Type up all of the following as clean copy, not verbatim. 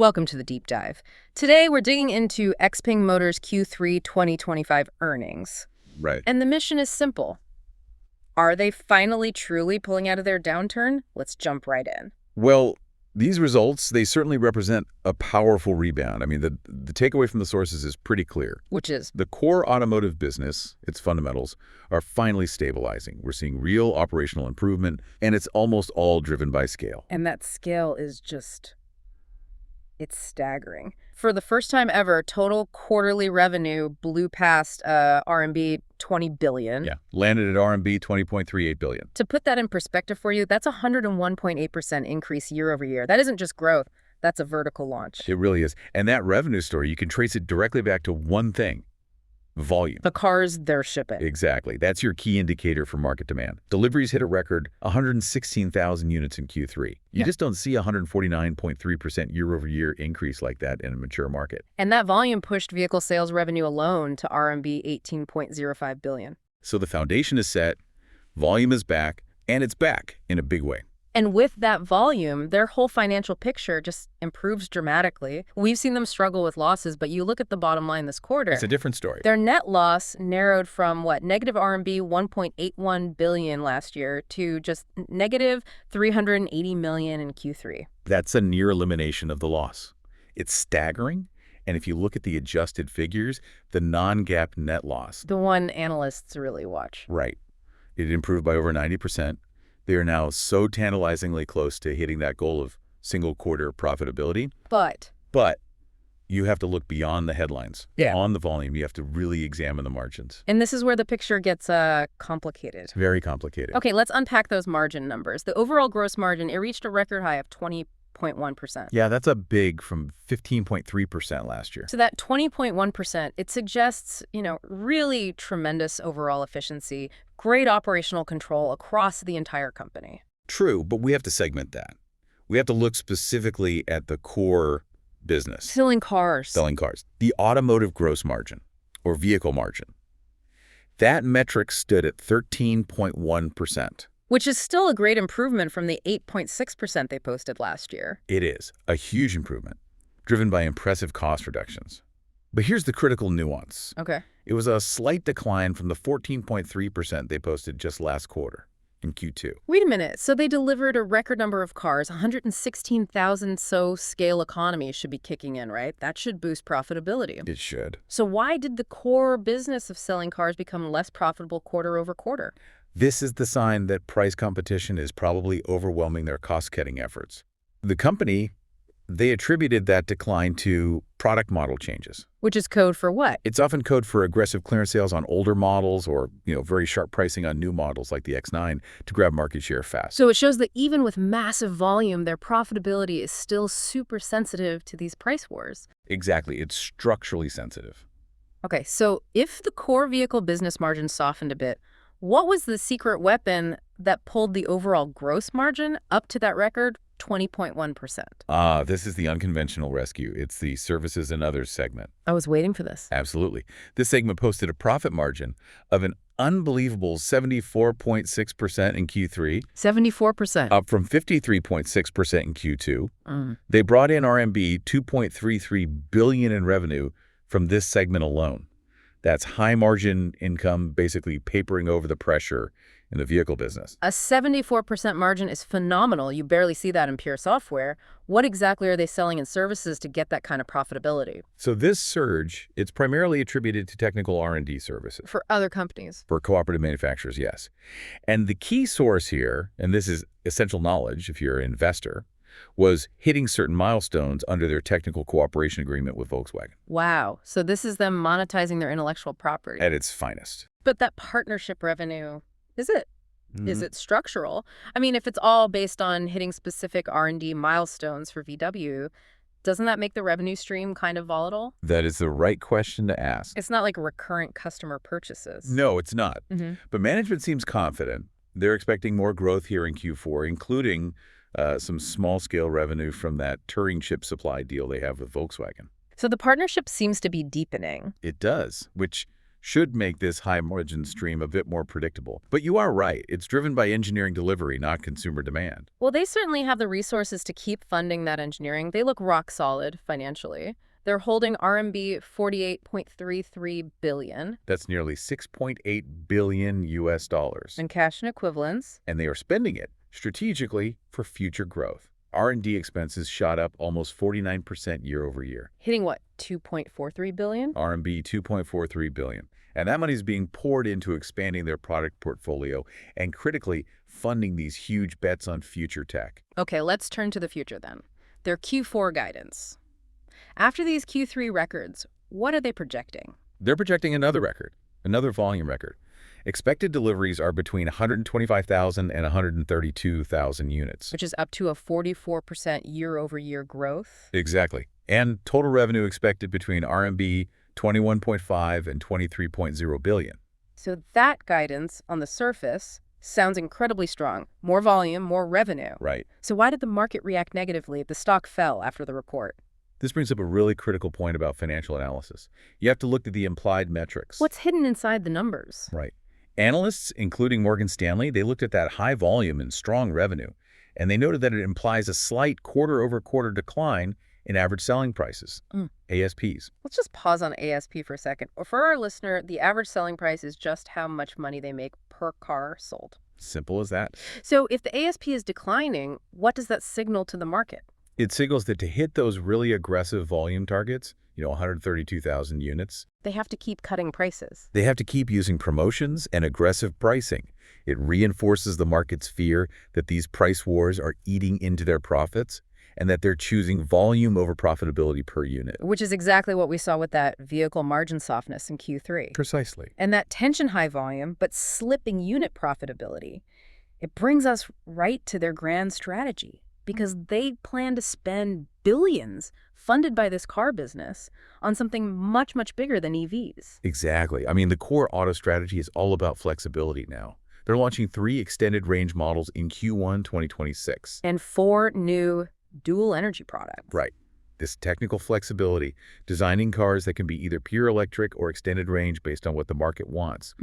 Welcome to the deep dive. Today, we're digging into XPeng Motors Q3 2025 earnings. Right. And the mission is simple. Are they finally truly pulling out of their downturn? Let's jump right in. Well, these results, they certainly represent a powerful rebound. I mean, the takeaway from the sources is pretty clear. Which is? The core automotive business, its fundamentals, are finally stabilizing. We're seeing real operational improvement, and it's almost all driven by scale. And that scale is just... it's staggering. For the first time ever, total quarterly revenue blew past RMB 20 billion. Yeah, landed at RMB 20.38 billion. To put that in perspective for you, that's a 101.8% increase year over year. That isn't just growth, that's a vertical launch. It really is. And that revenue story, you can trace it directly back to one thing: volume. The cars they're shipping. Exactly. That's your key indicator for market demand. Deliveries hit a record 116,000 units in Q3. You just don't see a 149.3% year-over-year increase like that in a mature market. And that volume pushed vehicle sales revenue alone to RMB 18.05 billion. So the foundation is set, volume is back, and it's back in a big way. And with that volume, their whole financial picture just improves dramatically. We've seen them struggle with losses, but you look at the bottom line this quarter. It's a different story. Their net loss narrowed from, negative RMB 1.81 billion last year to just negative 380 million in Q3. That's a near elimination of the loss. It's staggering. And if you look at the adjusted figures, the non-GAAP net loss. The one analysts really watch. Right. It improved by over 90%. They are now so tantalizingly close to hitting that goal of single quarter profitability. But you have to look beyond the headlines. Yeah. On the volume, you have to really examine the margins. And this is where the picture gets complicated. Very complicated. Okay, let's unpack those margin numbers. The overall gross margin, it reached a record high of 20.1%. Yeah, that's a big from 15.3% last year. So that 20.1%, it suggests, really tremendous overall efficiency, great operational control across the entire company. True, but we have to segment that. We have to look specifically at the core business. Selling cars. Selling cars. The automotive gross margin, or vehicle margin. That metric stood at 13.1%. Which is still a great improvement from the 8.6% they posted last year. It is a huge improvement, driven by impressive cost reductions. But here's the critical nuance. Okay. It was a slight decline from the 14.3% they posted just last quarter in Q2. Wait a minute. So they delivered a record number of cars, 116,000, so scale economy should be kicking in, right? That should boost profitability. It should. So why did the core business of selling cars become less profitable quarter over quarter? This is the sign that price competition is probably overwhelming their cost-cutting efforts. The company, they attributed that decline to product model changes. Which is code for what? It's often code for aggressive clearance sales on older models or, very sharp pricing on new models like the X9 to grab market share fast. So it shows that even with massive volume, their profitability is still super sensitive to these price wars. Exactly. It's structurally sensitive. Okay, so if the core vehicle business margin softened a bit, what was the secret weapon that pulled the overall gross margin up to that record 20.1%? This is the unconventional rescue. It's the services and others segment. I was waiting for this. Absolutely. This segment posted a profit margin of an unbelievable 74.6% in Q3. 74%. Up from 53.6% in Q2. They brought in RMB 2.33 billion in revenue from this segment alone. That's high margin income basically papering over the pressure in the vehicle business. A 74% margin is phenomenal. You barely see that in pure software. What exactly are they selling in services to get that kind of profitability? So this surge, it's primarily attributed to technical R&D services. For other companies. For cooperative manufacturers, yes. And the key source here, and this is essential knowledge if you're an investor, was hitting certain milestones under their technical cooperation agreement with Volkswagen. Wow. So this is them monetizing their intellectual property. At its finest. But that partnership revenue, is it structural? I mean, if it's all based on hitting specific R&D milestones for VW, doesn't that make the revenue stream kind of volatile? That is the right question to ask. It's not like recurrent customer purchases. No, it's not. But management seems confident. They're expecting more growth here in Q4, including some small-scale revenue from that Turing chip supply deal they have with Volkswagen. So the partnership seems to be deepening. It does, which should make this high-margin stream a bit more predictable. But you are right. It's driven by engineering delivery, not consumer demand. Well, they certainly have the resources to keep funding that engineering. They look rock solid financially. They're holding RMB 48.33 billion That's nearly 6.8 billion US dollars. in cash and equivalents. And they are spending it strategically for future growth. R&D expenses shot up almost 49% year over year. Hitting what, 2.43 billion? RMB 2.43 billion. And that money is being poured into expanding their product portfolio and critically funding these huge bets on future tech. Okay, let's turn to the future then. Their Q4 guidance. After these Q3 records, what are they projecting? They're projecting another record, another volume record. Expected deliveries are between 125,000 and 132,000 units. Which is up to a 44% year-over-year growth. Exactly. And total revenue expected between RMB 21.5 and 23.0 billion. So that guidance, on the surface, sounds incredibly strong. More volume, more revenue. Right. So why did the market react negatively? The stock fell after the report. This brings up a really critical point about financial analysis. You have to look at the implied metrics. What's hidden inside the numbers? Right. Analysts, including Morgan Stanley, they looked at that high volume and strong revenue, and they noted that it implies a slight quarter-over-quarter decline in average selling prices, ASPs. Let's just pause on ASP for a second. For our listener, the average selling price is just how much money they make per car sold. Simple as that. So if the ASP is declining, what does that signal to the market? It signals that to hit those really aggressive volume targets, 132,000 units, They have to keep cutting prices. they have to keep using promotions and aggressive pricing. It reinforces the market's fear that these price wars are eating into their profits and that they're choosing volume over profitability per unit. Which is exactly what we saw with that vehicle margin softness in Q3. Precisely. And that tension high volume, but slipping unit profitability. It brings us right to their grand strategy, because they plan to spend billions funded by this car business on something much, much bigger than EVs. Exactly. I mean, the core auto strategy is all about flexibility now. They're launching 3 extended range models in Q1 2026. And 4 new dual energy products. Right. This technical flexibility, designing cars that can be either pure electric or extended range based on what the market wants.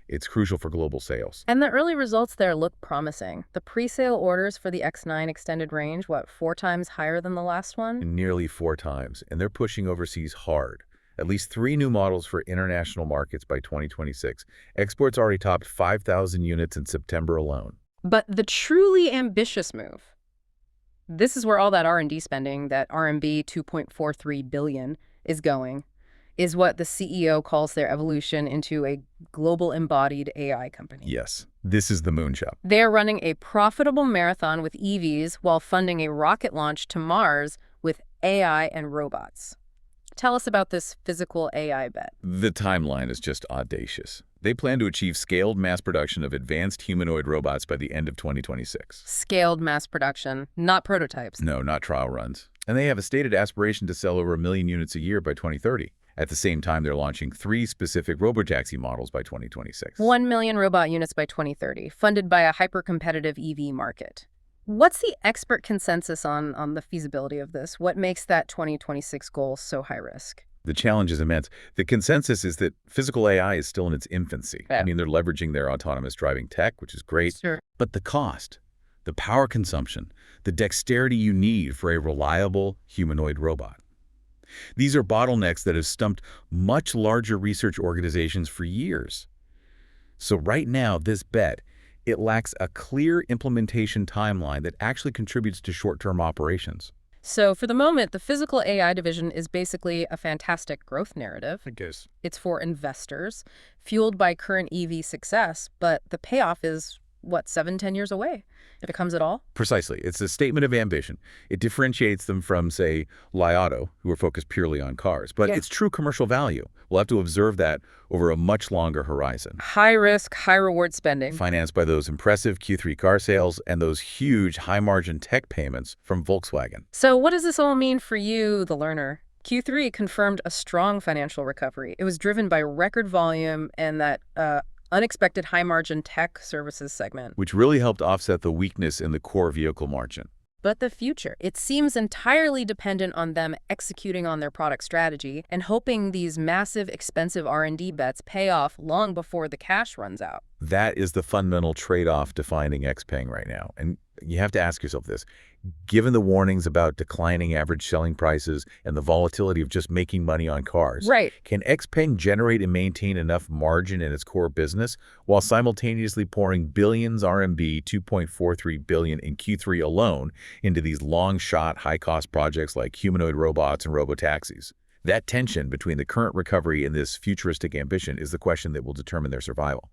It's crucial for global sales. And the early results there look promising. The pre-sale orders for the X9 extended range, 4 times higher than the last one? Nearly 4 times, and they're pushing overseas hard. At least 3 new models for international markets by 2026. Exports already topped 5,000 units in September alone. But the truly ambitious move, this is where all that R&D spending, that RMB 2.43 billion, is going, is what the CEO calls their evolution into a global embodied AI company. Yes, this is the moonshot. They're running a profitable marathon with EVs while funding a rocket launch to Mars with AI and robots. Tell us about this physical AI bet. The timeline is just audacious. They plan to achieve scaled mass production of advanced humanoid robots by the end of 2026. Scaled mass production, not prototypes. No, not trial runs. And they have a stated aspiration to sell over 1 million units a year by 2030. At the same time, they're launching 3 specific robotaxi models by 2026. 1 million robot units by 2030, funded by a hyper-competitive EV market. What's the expert consensus on the feasibility of this? What makes that 2026 goal so high risk? The challenge is immense. The consensus is that physical AI is still in its infancy. Yeah. I mean, they're leveraging their autonomous driving tech, which is great. Sure. But the cost, the power consumption, the dexterity you need for a reliable humanoid robot. These are bottlenecks that have stumped much larger research organizations for years. So right now, this bet, it lacks a clear implementation timeline that actually contributes to short-term operations. So for the moment, the physical AI division is basically a fantastic growth narrative. I guess. It's for investors, fueled by current EV success, but the payoff is, 7-10 years away, if it comes at all? Precisely. It's a statement of ambition. It differentiates them from, say, Li Auto, who are focused purely on cars. But Yeah. It's true commercial value. We'll have to observe that over a much longer horizon. High risk, high reward spending. Financed by those impressive Q3 car sales and those huge high-margin tech payments from Volkswagen. So what does this all mean for you, the learner? Q3 confirmed a strong financial recovery. It was driven by record volume and that unexpected high-margin tech services segment. Which really helped offset the weakness in the core vehicle margin. But the future, it seems entirely dependent on them executing on their product strategy and hoping these massive, expensive R&D bets pay off long before the cash runs out. That is the fundamental trade-off defining XPeng right now. And you have to ask yourself this. Given the warnings about declining average selling prices and the volatility of just making money on cars, Right. can XPeng generate and maintain enough margin in its core business while simultaneously pouring billions RMB, 2.43 billion in Q3 alone, into these long-shot, high-cost projects like humanoid robots and robotaxis? That tension between the current recovery and this futuristic ambition is the question that will determine their survival.